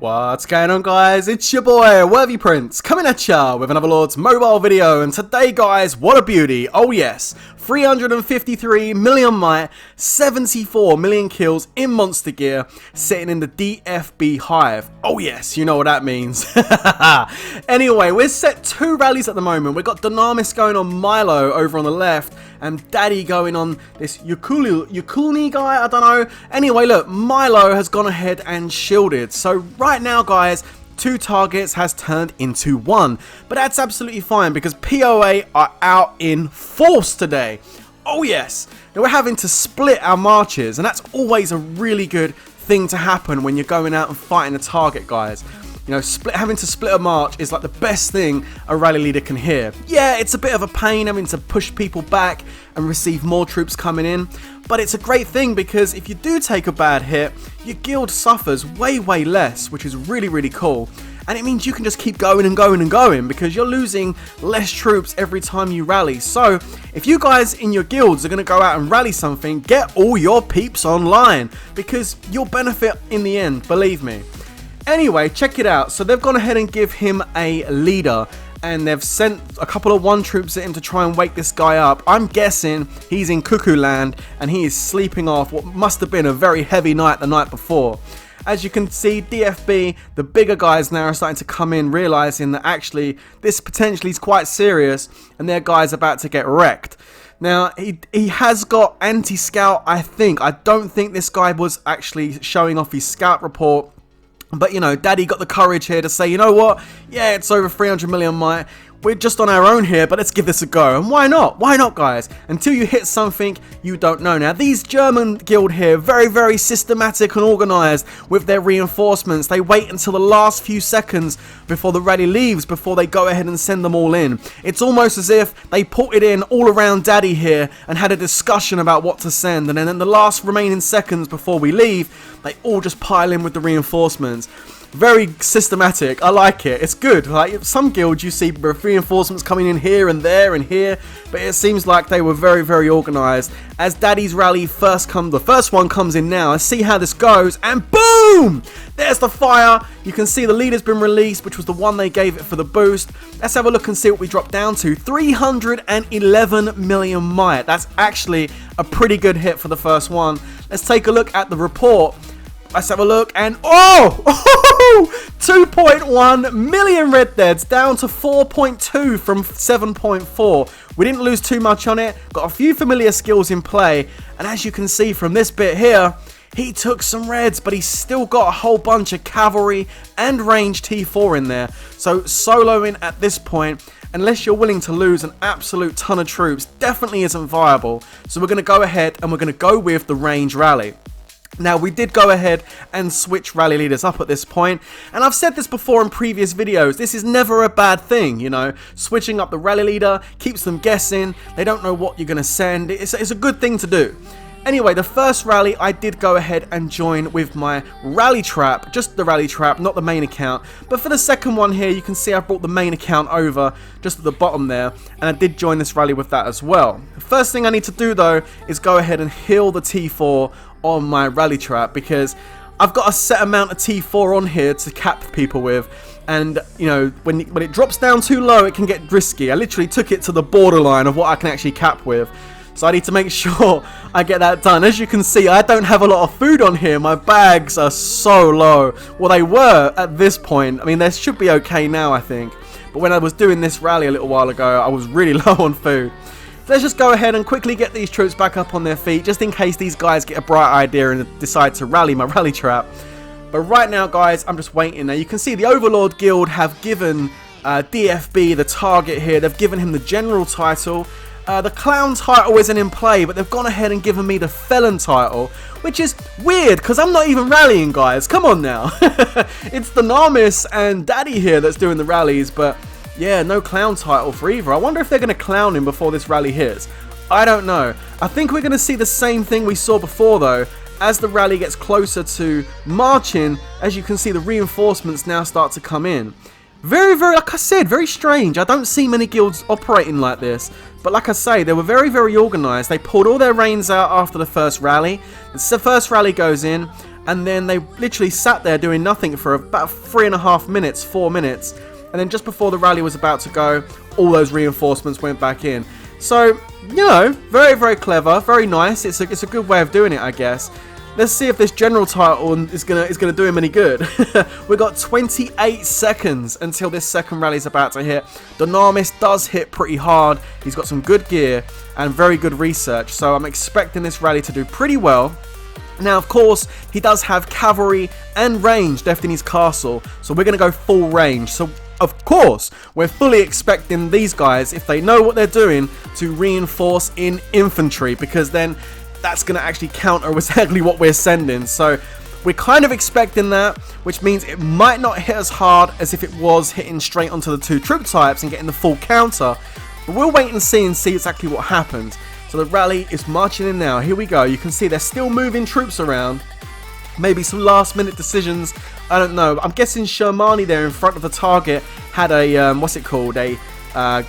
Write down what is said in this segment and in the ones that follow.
What's going on, guys? It's your boy Worthy Prince coming at ya with another Lords mobile video, and today, guys, what a beauty. Oh yes, 353 million might, 74 million kills in Monster Gear, sitting in the DFB Hive. Oh yes, you know what that means. Anyway, we're set 2 rallies at the moment. We've got Dynamis going on Milo over on the left, and Daddy going on this Yukulni guy, I don't know. Anyway, look, Milo has gone ahead and shielded. So right now, guys, 2 targets has turned into 1. But that's absolutely fine because POA are out in force today. Oh yes, now we're having to split our marches, and that's always a really good thing to happen when you're going out and fighting a target, guys. You know, having to split a march is like the best thing a rally leader can hear. Yeah, it's a bit of a pain having to push people back and receive more troops coming in, but it's a great thing because if you do take a bad hit, your guild suffers way less, which is really cool. And it means you can just keep going and going because you're losing less troops every time you rally. So if you guys in your guilds are going to go out and rally something, get all your peeps online because you'll benefit in the end, believe me. Anyway, check it out. So they've gone ahead and give him a leader, and they've sent a couple of 1 troops at him to try and wake this guy up. I'm guessing he's in Cuckoo Land and he is sleeping off what must have been a very heavy night the night before. As you can see, DFB, the bigger guys now are starting to come in, realizing that actually this potentially is quite serious and their guy's about to get wrecked. Now, he has got anti-scout, I think. I don't think this guy was actually showing off his scout report. But, you know, Daddy got the courage here to say, you know what? Yeah, it's over 300 million might. We're just on our own here, but let's give this a go. And why not? Why not, guys? Until you hit something you don't know. Now, these German guild here, very systematic and organized with their reinforcements. They wait until the last few seconds before the rally leaves, before they go ahead and send them all in. It's almost as if they put it in all around Daddy here and had a discussion about what to send. And then in the last remaining seconds before we leave, they all just pile in with the reinforcements. Very systematic. I like it. It's good. Like some guilds you see reinforcements coming in here and there and here, but it seems like they were very organized. As Daddy's rally the first one comes in now. Let's see how this goes, and boom! There's the fire. You can see the leader's been released, which was the one they gave it for the boost. Let's have a look and see what we dropped down to. 311 million might. That's actually a pretty good hit for the first one. Let's take a look at the report. Let's have a look, and oh! 2.1 million Red Deads, down to 4.2 from 7.4. We didn't lose too much on it, got a few familiar skills in play, and as you can see from this bit here, he took some reds, but he's still got a whole bunch of cavalry and ranged T4 in there. So soloing at this point, unless you're willing to lose an absolute ton of troops, definitely isn't viable. So we're going to go ahead and we're going to go with the range rally. Now, we did go ahead and switch rally leaders up at this point, and I've said this before in previous videos, this is never a bad thing, you know. Switching up the rally leader keeps them guessing, they don't know what you're going to send, it's a good thing to do. Anyway, the first rally I did go ahead and join with my rally trap, just the rally trap, not the main account. But for the second one here, you can see I brought the main account over just at the bottom there, and I did join this rally with that as well. The first thing I need to do though is go ahead and heal the T4 on my rally trap because I've got a set amount of T4 on here to cap people with. And, you know, when it drops down too low, it can get risky. I literally took it to the borderline of what I can actually cap with. So I need to make sure I get that done. As you can see, I don't have a lot of food on here. My bags are so low. Well, they were at this point. I mean, they should be okay now, I think. But when I was doing this rally a little while ago, I was really low on food. So let's just go ahead and quickly get these troops back up on their feet, just in case these guys get a bright idea and decide to rally my rally trap. But right now, guys, I'm just waiting. Now, you can see the Overlord Guild have given DFB the target here. They've given him the General title. The Clown title isn't in play, but they've gone ahead and given me the Felon title, which is weird because I'm not even rallying, guys. Come on now. It's Dynamis and Daddy here that's doing the rallies, but yeah, no Clown title for either. I wonder if they're going to clown him before this rally hits. I don't know. I think we're going to see the same thing we saw before, though. As the rally gets closer to marching, as you can see, the reinforcements now start to come in. Very, like I said, very strange. I don't see many guilds operating like this. But like I say, they were very organised. They pulled all their reins out after the first rally. The first rally goes in. and then they literally sat there doing nothing for about 3.5 minutes, 4 minutes, and then just before the rally was about to go, all those reinforcements went back in. So, you know, very, very clever, very nice. It's a good way of doing it, I guess. Let's see if this general title is gonna do him any good. We've got 28 seconds until this second rally is about to hit. Dynamis does hit pretty hard. He's got some good gear and very good research, so I'm expecting this rally to do pretty well. Now, of course, he does have cavalry and range left in his castle, so we're going to go full range. So, of course, we're fully expecting these guys, if they know what they're doing, to reinforce in infantry, because then that's going to actually counter exactly what we're sending. So, we're kind of expecting that, which means it might not hit as hard as if it was hitting straight onto the two troop types and getting the full counter. But we'll wait and see exactly what happens. So the rally is marching in now. Here we go. You can see they're still moving troops around. Maybe some last minute decisions. I don't know. I'm guessing Shermani there in front of the target had a, what's it called? A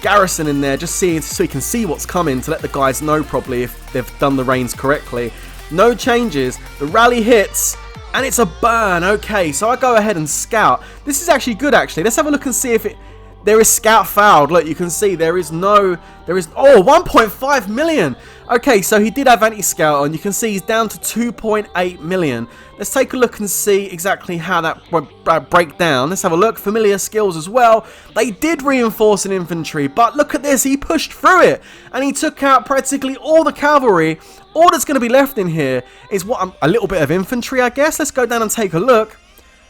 garrison in there, just so he can see what's coming, to let the guys know probably if they've done the reins correctly. No changes. The rally hits. And it's a burn. Okay, so I go ahead and scout. This is actually good, actually. Let's have a look and see if it... There is scout fouled. Look, you can see there is... Oh, 1.5 million. Okay, so he did have anti-scout on. You can see he's down to 2.8 million. Let's take a look and see exactly how that would break down. Let's have a look. Familiar skills as well. They did reinforce in infantry, but look at this. He pushed through it, and he took out practically all the cavalry. All that's going to be left in here is a little bit of infantry, I guess. Let's go down and take a look.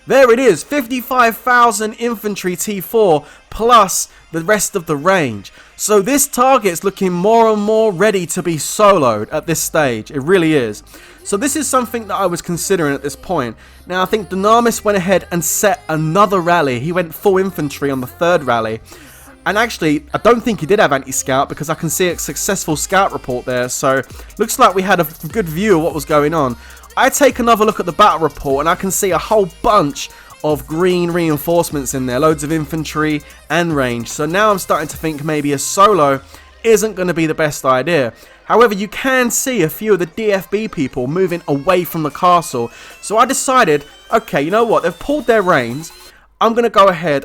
There it is, 55,000 infantry T4 plus the rest of the range. So this target's looking more and more ready to be soloed at this stage. It really is. So this is something that I was considering at this point. Now I think Dynamis went ahead and set another rally. He went full infantry on the third rally. And actually, I don't think he did have anti-scout, because I can see a successful scout report there. So looks like we had a good view of what was going on. I take another look at the battle report and I can see a whole bunch of green reinforcements in there. Loads of infantry and range. So now I'm starting to think maybe a solo isn't going to be the best idea. However, you can see a few of the DFB people moving away from the castle. So I decided, okay, you know what? They've pulled their reins. I'm going to go ahead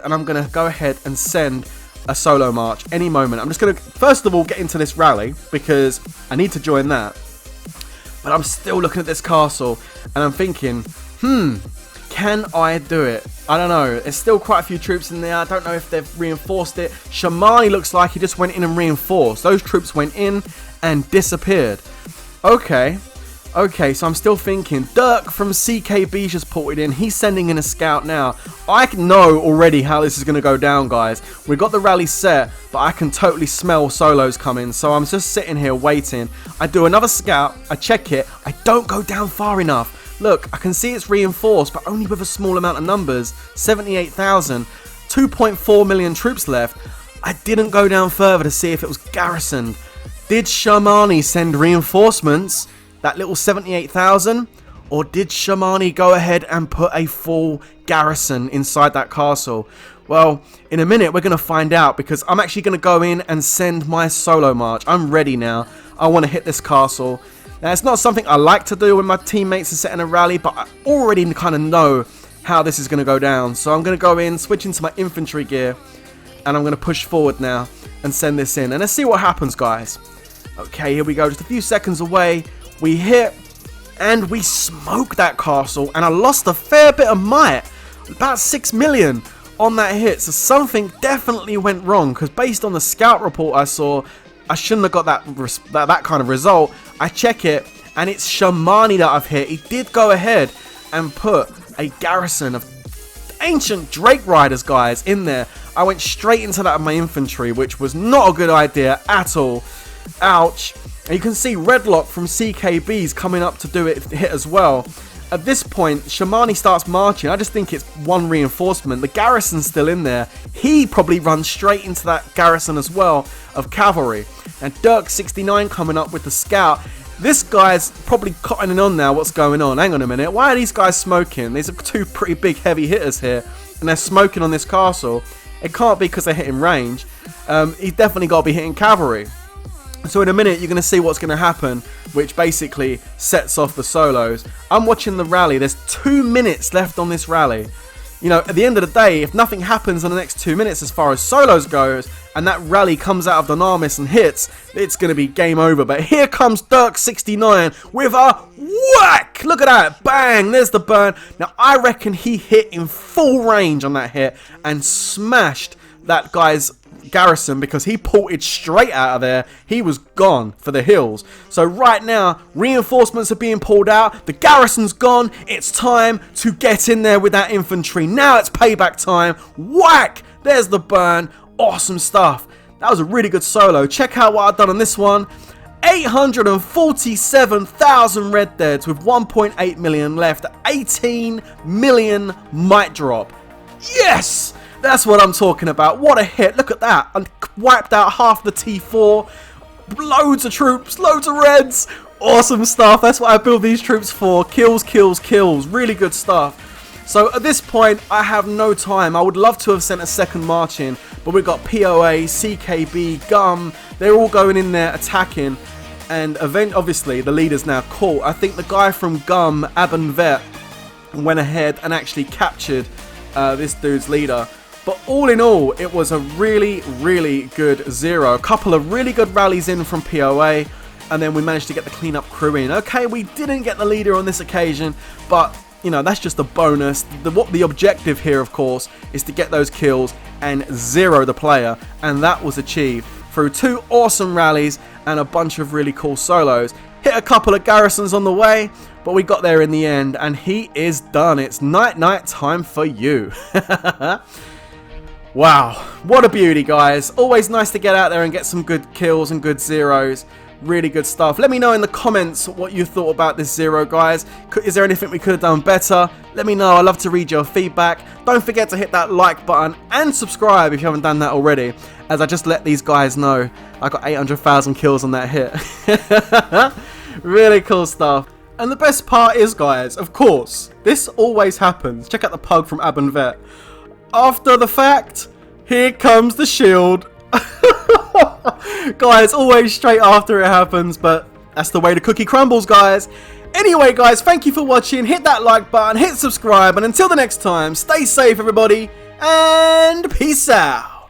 and send a solo march any moment. I'm just going to, first of all, get into this rally because I need to join that. But I'm still looking at this castle and I'm thinking, can I do it? I don't know. There's still quite a few troops in there. I don't know if they've reinforced it. Shamani looks like he just went in and reinforced. Those troops went in and disappeared. Okay, so I'm still thinking. Dirk from CKB just ported in. He's sending in a scout now. I know already how this is going to go down, guys. We've got the rally set, but I can totally smell solos coming. So I'm just sitting here waiting. I do another scout. I check it. I don't go down far enough. Look, I can see it's reinforced, but only with a small amount of numbers. 78,000. 2.4 million troops left. I didn't go down further to see if it was garrisoned. Did Shamani send reinforcements? That little 78,000? Or did Shamani go ahead and put a full garrison inside that castle? Well, in a minute we're going to find out, because I'm actually going to go in and send my solo march. I'm ready now. I want to hit this castle. Now, it's not something I like to do when my teammates are setting a rally, but I already kind of know how this is going to go down. So I'm going to go in, switch into my infantry gear, and I'm going to push forward now and send this in. And let's see what happens, guys. Okay, here we go. Just a few seconds away. We hit and we smoke that castle, and I lost a fair bit of might, about 6 million on that hit. So something definitely went wrong, because based on the scout report I saw, I shouldn't have got that kind of result. I check it and it's Shamani that I've hit. He did go ahead and put a garrison of ancient Drake Riders, guys, in there. I went straight into that of my infantry, which was not a good idea at all. Ouch. And you can see Redlock from CKB's coming up to do it hit as well. At this point, Shamani starts marching. I just think it's one reinforcement. The garrison's still in there. He probably runs straight into that garrison as well of cavalry. And Dirk69 coming up with the scout. This guy's probably cottoning on now what's going on. Hang on a minute. Why are these guys smoking? These are two pretty big heavy hitters here, and they're smoking on this castle. It can't be because they're hitting range. He's definitely got to be hitting cavalry. So in a minute, you're going to see what's going to happen, which basically sets off the solos. I'm watching the rally. There's 2 minutes left on this rally. You know, at the end of the day, if nothing happens in the next 2 minutes as far as solos goes, and that rally comes out of Dynamis and hits, it's going to be game over. But here comes Dirk69 with a whack! Look at that. Bang! There's the burn. Now, I reckon he hit in full range on that hit and smashed that guy's Garrison, because he ported straight out of there. He was gone for the hills. So right now, reinforcements are being pulled out. The Garrison's gone. It's time to get in there with that infantry. Now it's payback time. Whack! There's the burn. Awesome stuff. That was a really good solo. Check out what I've done on this one. 847,000 Red Deads with 1.8 million left. 18 million might drop. Yes! That's what I'm talking about. What a hit. Look at that. I wiped out half the T4. Loads of troops. Loads of Reds. Awesome stuff. That's what I build these troops for. Kills, kills, kills. Really good stuff. So at this point, I have no time. I would love to have sent a second march in, but we've got POA, CKB, GUM. They're all going in there attacking. And obviously, the leader's now caught. I think the guy from GUM, Abenvet, went ahead and actually captured this dude's leader. But all in all, it was a really, really good zero. A couple of really good rallies in from POA, and then we managed to get the cleanup crew in. Okay, we didn't get the leader on this occasion, but, you know, that's just a bonus. What the objective here, of course, is to get those kills and zero the player, and that was achieved through 2 awesome rallies and a bunch of really cool solos. Hit a couple of garrisons on the way, but we got there in the end, and he is done. It's night time for you. Wow, what a beauty, guys. Always nice to get out there and get some good kills and good zeros. Really good stuff. Let me know in the comments what you thought about this zero, guys. Is there anything we could have done better? Let me know. I love to read your feedback. Don't forget to hit that like button and subscribe if you haven't done that already, as I just let these guys know I got 800,000 kills on that hit. Really cool stuff. And the best part is, guys, of course, this always happens. Check out the pug from Abenvet. After the fact, here comes the shield. Guys, always straight after it happens, but that's the way the cookie crumbles, guys. Anyway, guys, thank you for watching. Hit that like button, hit subscribe, and until the next time, stay safe, everybody, and peace out.